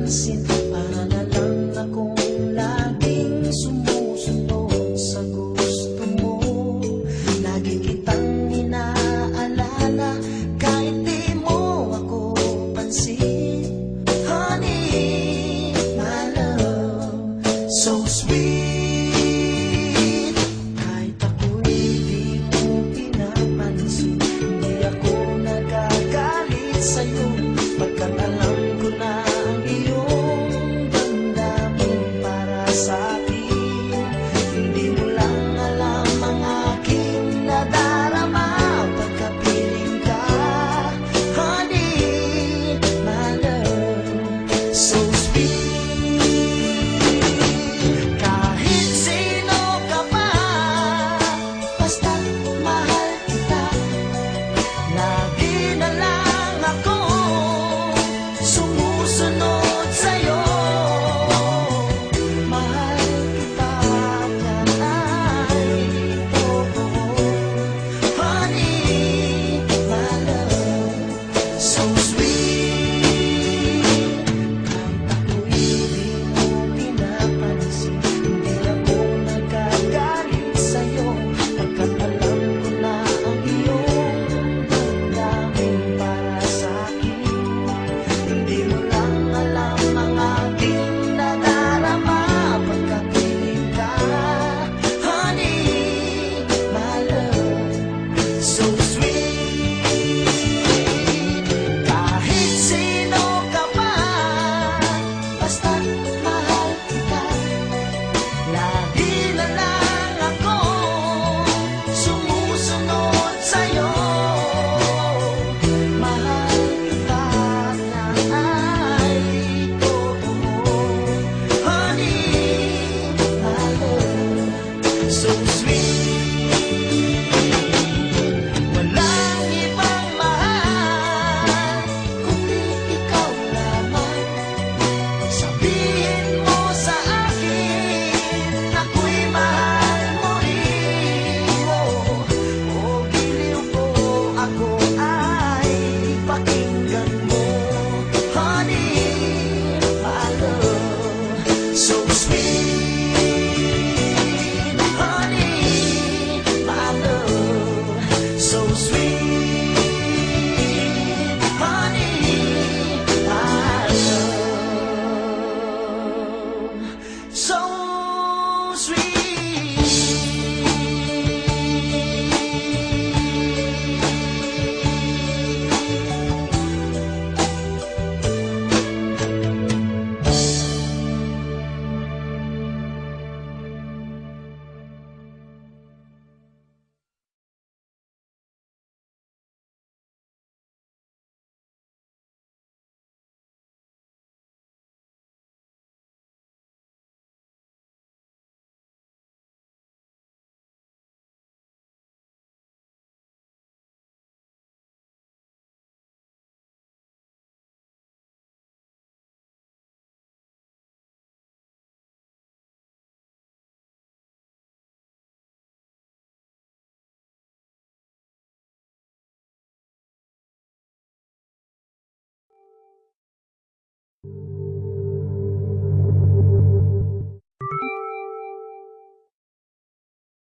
pansin. Para na lang akong laging sumusunod sa gusto mo. Lagi kitang inaalala kahit di mo ako pansin. Honey, my love, so sweet. Kahit ako'y di mo pinapansin, hindi ako nagagalit sa'yo, pagkat alam ko na ang iyong damdamin para sa'kin. Hindi mo lang alam ang aking nadarama pagkapiling ka. Honey, my love, so